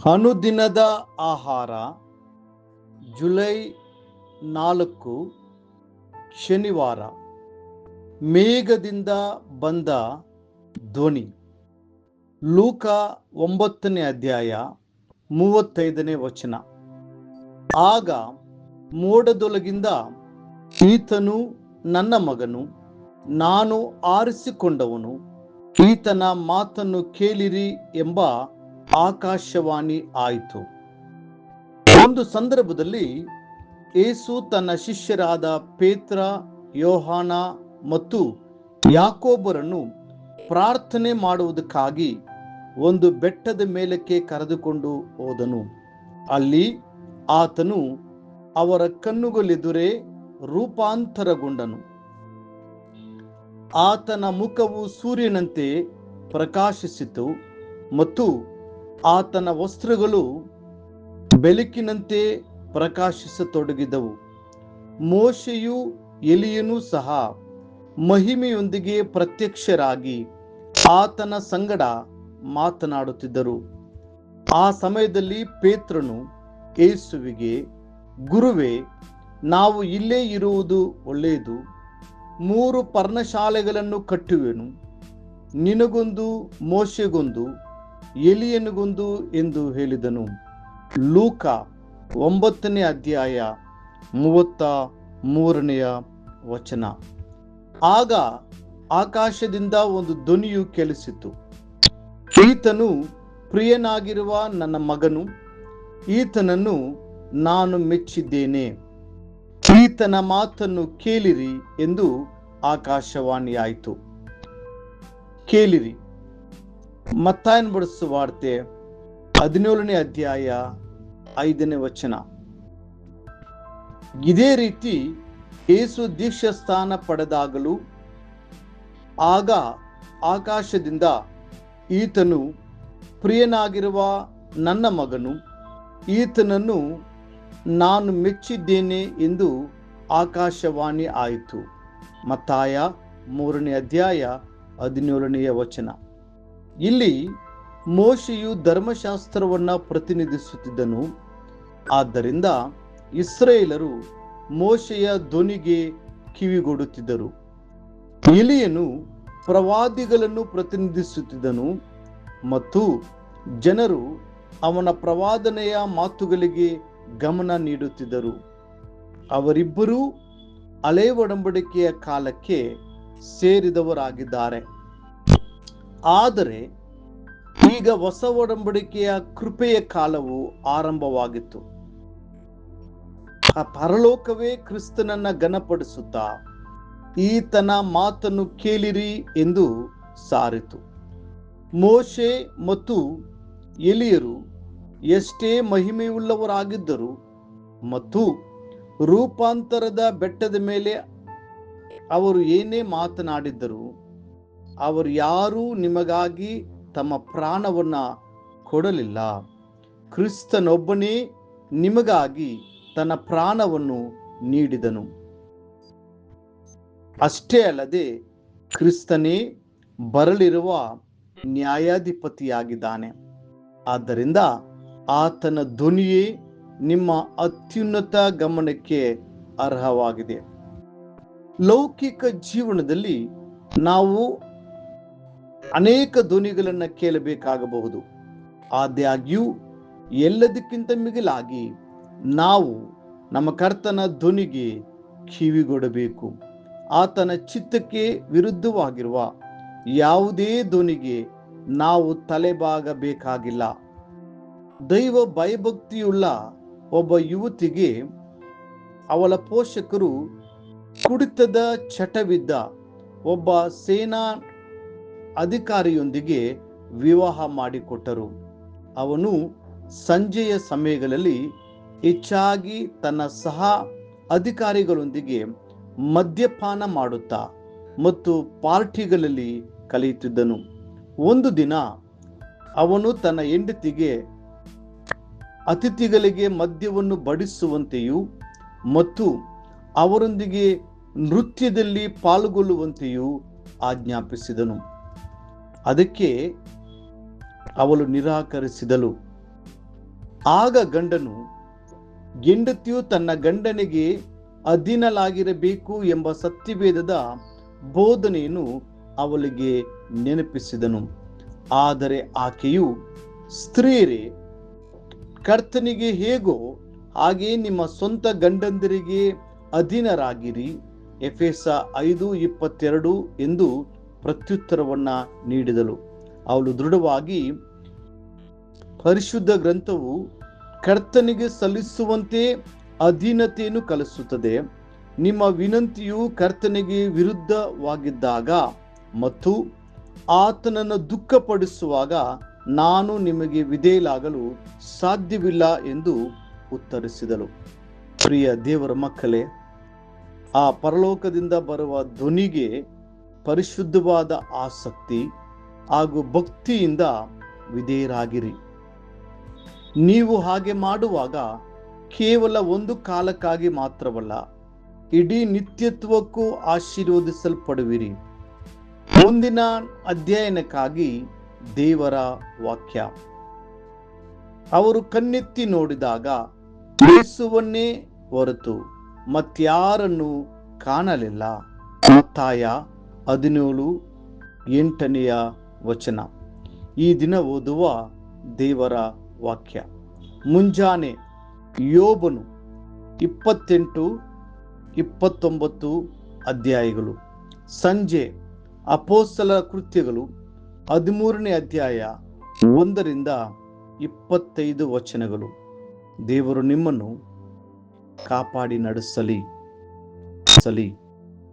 ಅನುದಿನದ ಆಹಾರ ಜುಲೈ 4 ಶನಿವಾರ. ಮೇಘದಿಂದ ಬಂದ ಧ್ವನಿ. ಲೂಕ 9ನೇ ಅಧ್ಯಾಯ 35ನೇ ವಚನ. ಆಗ ಮೋಡದೊಳಗಿಂದ, ಈತನು ನನ್ನ ಮಗನು, ನಾನು ಆರಿಸಿಕೊಂಡವನು, ಈತನ ಮಾತನ್ನು ಕೇಳಿರಿ ಎಂಬ ಆಕಾಶವಾಣಿ ಆಯಿತು. ಒಂದು ಸಂದರ್ಭದಲ್ಲಿ ಯೇಸು ತನ್ನ ಶಿಷ್ಯರಾದ ಪೇತ್ರ, ಯೋಹಾನ ಮತ್ತು ಯಾಕೋಬರನ್ನು ಪ್ರಾರ್ಥನೆ ಮಾಡುವುದಕ್ಕಾಗಿ ಒಂದು ಬೆಟ್ಟದ ಮೇಲಕ್ಕೆ ಕರೆದುಕೊಂಡು ಹೋದನು. ಅಲ್ಲಿ ಆತನು ಅವರ ಕಣ್ಣುಗಳೆದುರೇ ರೂಪಾಂತರಗೊಂಡನು. ಆತನ ಮುಖವು ಸೂರ್ಯನಂತೆ ಪ್ರಕಾಶಿಸಿತು ಮತ್ತು ಆತನ ವಸ್ತ್ರಗಳು ಬೆಳಕಿನಂತೆ ಪ್ರಕಾಶಿಸತೊಡಗಿದವು. ಮೋಶೆಯೂ ಎಲಿಯನೂ ಸಹ ಮಹಿಮೆಯೊಂದಿಗೆ ಪ್ರತ್ಯಕ್ಷರಾಗಿ ಆತನ ಸಂಗಡ ಮಾತನಾಡುತ್ತಿದ್ದರು. ಆ ಸಮಯದಲ್ಲಿ ಪೇತ್ರನು ಯೇಸುವಿಗೆ, ಗುರುವೇ, ನಾವು ಇಲ್ಲೇ ಇರುವುದು ಒಳ್ಳೆಯದು. 3 ಪರ್ಣಶಾಲೆಗಳನ್ನು ಕಟ್ಟುವೆನು, ನಿನಗೊಂದು, ಮೋಶೆಗೊಂದು, ಎಲಿಯನಿಗೊಂದು ಎಂದು ಹೇಳಿದನು. ಲೂಕ 9ನೇ ಅಧ್ಯಾಯ 33ನೇ ವಚನ. ಆಗ ಆಕಾಶದಿಂದ ಒಂದು ಧ್ವನಿಯು ಕೇಳಿಸಿತು, ಈತನು ಪ್ರಿಯನಾಗಿರುವ ನನ್ನ ಮಗನು, ಈತನನ್ನು ನಾನು ಮೆಚ್ಚಿದ್ದೇನೆ, ಈತನ ಮಾತನ್ನು ಕೇಳಿರಿ ಎಂದು ಆಕಾಶವಾಣಿಯಾಯಿತು. ಕೇಳಿರಿ. ಮತ್ತಾಯನ ಬರೆದ ಸುವಾರ್ತೆ 17ನೇ ಅಧ್ಯಾಯ 5ನೇ ವಚನ. ಇದೇ ರೀತಿ ಯೇಸು ದೀಕ್ಷಾಸ್ನಾನ ಪಡೆದಾಗಲೂ ಆಗ ಆಕಾಶದಿಂದ, ಈತನು ಪ್ರಿಯನಾಗಿರುವ ನನ್ನ ಮಗನು, ಈತನನ್ನು ನಾನು ಮೆಚ್ಚಿದ್ದೇನೆ ಎಂದು ಆಕಾಶವಾಣಿ ಆಯಿತು. ಮತ್ತಾಯ 3ನೇ ಅಧ್ಯಾಯ 17ನೇ ವಚನ. ಇಲ್ಲಿ ಮೋಶೆಯು ಧರ್ಮಶಾಸ್ತ್ರವನ್ನು ಪ್ರತಿನಿಧಿಸುತ್ತಿದ್ದನು. ಆದ್ದರಿಂದ ಇಸ್ರಾಯೇಲರು ಮೋಶೆಯ ಧ್ವನಿಗೆ ಕಿವಿಗೊಡುತ್ತಿದ್ದರು. ಎಲಿಯನು ಪ್ರವಾದಿಗಳನ್ನು ಪ್ರತಿನಿಧಿಸುತ್ತಿದ್ದನು ಮತ್ತು ಜನರು ಅವನ ಪ್ರವಾದನೆಯ ಮಾತುಗಳಿಗೆ ಗಮನ ನೀಡುತ್ತಿದ್ದರು. ಅವರಿಬ್ಬರೂ ಹಳೆ ಒಡಂಬಡಿಕೆಯ ಕಾಲಕ್ಕೆ ಸೇರಿದವರಾಗಿದ್ದಾರೆ. ಆದರೆ ಈಗ ಹೊಸ ಒಡಂಬಡಿಕೆಯ ಕೃಪೆಯ ಕಾಲವು ಆರಂಭವಾಗಿತ್ತು. ಆ ಪರಲೋಕವೇ ಕ್ರಿಸ್ತನನ್ನ ಘನಪಡಿಸುತ್ತಾ, ಈತನ ಮಾತನ್ನು ಕೇಳಿರಿ ಎಂದು ಸಾರಿತು. ಮೋಶೆ ಮತ್ತು ಎಲಿಯರು ಎಷ್ಟೇ ಮಹಿಮೆಯುಳ್ಳವರಾಗಿದ್ದರು ಮತ್ತು ರೂಪಾಂತರದ ಬೆಟ್ಟದ ಮೇಲೆ ಅವರು ಏನೇ ಮಾತನಾಡಿದ್ದರು, ಅವರು ಯಾರೂ ನಿಮಗಾಗಿ ತಮ್ಮ ಪ್ರಾಣವನ್ನ ಕೊಡಲಿಲ್ಲ. ಕ್ರಿಸ್ತನೊಬ್ಬನೇ ನಿಮಗಾಗಿ ತನ್ನ ಪ್ರಾಣವನ್ನು ನೀಡಿದನು. ಅಷ್ಟೇ ಅಲ್ಲದೆ ಕ್ರಿಸ್ತನೇ ಬರಲಿರುವ ನ್ಯಾಯಾಧಿಪತಿಯಾಗಿದ್ದಾನೆ. ಆದ್ದರಿಂದ ಆತನ ಧ್ವನಿಯೇ ನಿಮ್ಮ ಅತ್ಯುನ್ನತ ಗಮನಕ್ಕೆ ಅರ್ಹವಾಗಿದೆ. ಲೌಕಿಕ ಜೀವನದಲ್ಲಿ ನಾವು ಅನೇಕ ಧ್ವನಿಗಳನ್ನು ಕೇಳಬೇಕಾಗಬಹುದು. ಆದಾಗ್ಯೂ ಎಲ್ಲದಕ್ಕಿಂತ ಮಿಗಿಲಾಗಿ ನಾವು ನಮ್ಮ ಕರ್ತನ ಧ್ವನಿಗೆ ಕಿವಿಗೊಡಬೇಕು. ಆತನ ಚಿತ್ತಕ್ಕೆ ವಿರುದ್ಧವಾಗಿರುವ ಯಾವುದೇ ಧ್ವನಿಗೆ ನಾವು ತಲೆಬಾಗಬೇಕಾಗಿಲ್ಲ. ದೈವ ಭಯಭಕ್ತಿಯುಳ್ಳ ಒಬ್ಬ ಯುವತಿಗೆ ಅವಳ ಪೋಷಕರು ಕುಡಿತದ ಚಟವಿದ್ದ ಒಬ್ಬ ಸೇನಾ ಅಧಿಕಾರಿಯೊಂದಿಗೆ ವಿವಾಹ ಮಾಡಿಕೊಟ್ಟರು. ಅವನು ಸಂಜೆಯ ಸಮಯಗಳಲ್ಲಿ ಹೆಚ್ಚಾಗಿ ತನ್ನ ಸಹ ಅಧಿಕಾರಿಗಳೊಂದಿಗೆ ಮದ್ಯಪಾನ ಮಾಡುತ್ತಾ ಮತ್ತು ಪಾರ್ಟಿಗಳಲ್ಲಿ ಕಳೆಯುತ್ತಿದ್ದನು. ಒಂದು ದಿನ ಅವನು ತನ್ನ ಹೆಂಡತಿಗೆ ಅತಿಥಿಗಳಿಗೆ ಮದ್ಯವನ್ನು ಬಡಿಸುವಂತೆಯೂ ಮತ್ತು ಅವರೊಂದಿಗೆ ನೃತ್ಯದಲ್ಲಿ ಪಾಲ್ಗೊಳ್ಳುವಂತೆಯೂ ಆಜ್ಞಾಪಿಸಿದನು. ಅದಕ್ಕೆ ಅವಳು ನಿರಾಕರಿಸಿದಳು. ಆಗ ಗಂಡನು ಹೆಂಡತಿಯು ತನ್ನ ಗಂಡನಿಗೆ ಅಧೀನಲಾಗಿರಬೇಕು ಎಂಬ ಸತ್ಯವೇದದ ಬೋಧನೆಯನ್ನು ಅವಳಿಗೆ ನೆನಪಿಸಿದನು. ಆದರೆ ಆಕೆಯು, ಸ್ತ್ರೀಯರೇ, ಕರ್ತನಿಗೆ ಹೇಗೋ ಹಾಗೆ ನಿಮ್ಮ ಸ್ವಂತ ಗಂಡಂದಿರಿಗೆ ಅಧೀನರಾಗಿರಿ, ಎಫೆಸ 5:22 ಎಂದು ಪ್ರತ್ಯುತ್ತರವನ್ನ ನೀಡಿದಳು. ಅವಳು ದೃಢವಾಗಿ, ಪರಿಶುದ್ಧ ಗ್ರಂಥವು ಕರ್ತನಿಗೆ ಸಲ್ಲಿಸುವಂತೆ ಅಧೀನತೆಯನ್ನು ಕಲಿಸುತ್ತದೆ. ನಿಮ್ಮ ವಿನಂತಿಯು ಕರ್ತನಿಗೆ ವಿರುದ್ಧವಾಗಿದ್ದಾಗ ಮತ್ತು ಆತನನ್ನು ದುಃಖಪಡಿಸುವಾಗ ನಾನು ನಿಮಗೆ ವಿಧೇಯಲಾಗಲು ಸಾಧ್ಯವಿಲ್ಲ ಎಂದು ಉತ್ತರಿಸಿದಳು. ಪ್ರಿಯ ದೇವರ ಮಕ್ಕಳೇ, ಆ ಪರಲೋಕದಿಂದ ಬರುವ ಧ್ವನಿಗೆ ಪರಿಶುದ್ಧವಾದ ಆಸಕ್ತಿ ಹಾಗೂ ಭಕ್ತಿಯಿಂದ ವಿಧೇಯರಾಗಿರಿ. ನೀವು ಹಾಗೆ ಮಾಡುವಾಗ ಕೇವಲ ಒಂದು ಕಾಲಕ್ಕಾಗಿ ಮಾತ್ರವಲ್ಲ, ಇಡೀ ನಿತ್ಯತ್ವಕ್ಕೂ ಆಶೀರ್ವದಿಸಲ್ಪಡುವಿರಿ. ಮುಂದಿನ ಅಧ್ಯಯನಕ್ಕಾಗಿ ದೇವರ ವಾಕ್ಯ. ಅವರು ಕಣ್ಣೆತ್ತಿ ನೋಡಿದಾಗ ಯೇಸುವನ್ನೇ ಹೊರತು ಮತ್ಯಾರನ್ನು ಕಾಣಲಿಲ್ಲ. ಮತ್ತಾಯ 17:8. ಈ ದಿನ ಓದುವ ದೇವರ ವಾಕ್ಯ. ಮುಂಜಾನೆ ಯೋಬನು 28-29 ಅಧ್ಯಾಯಗಳು. ಸಂಜೆ ಅಪೊಸ್ತಲರ ಕೃತ್ಯಗಳು 13ನೇ ಅಧ್ಯಾಯ 1-25. ದೇವರು ನಿಮ್ಮನ್ನು ಕಾಪಾಡಿ ನಡೆಸಲಿ.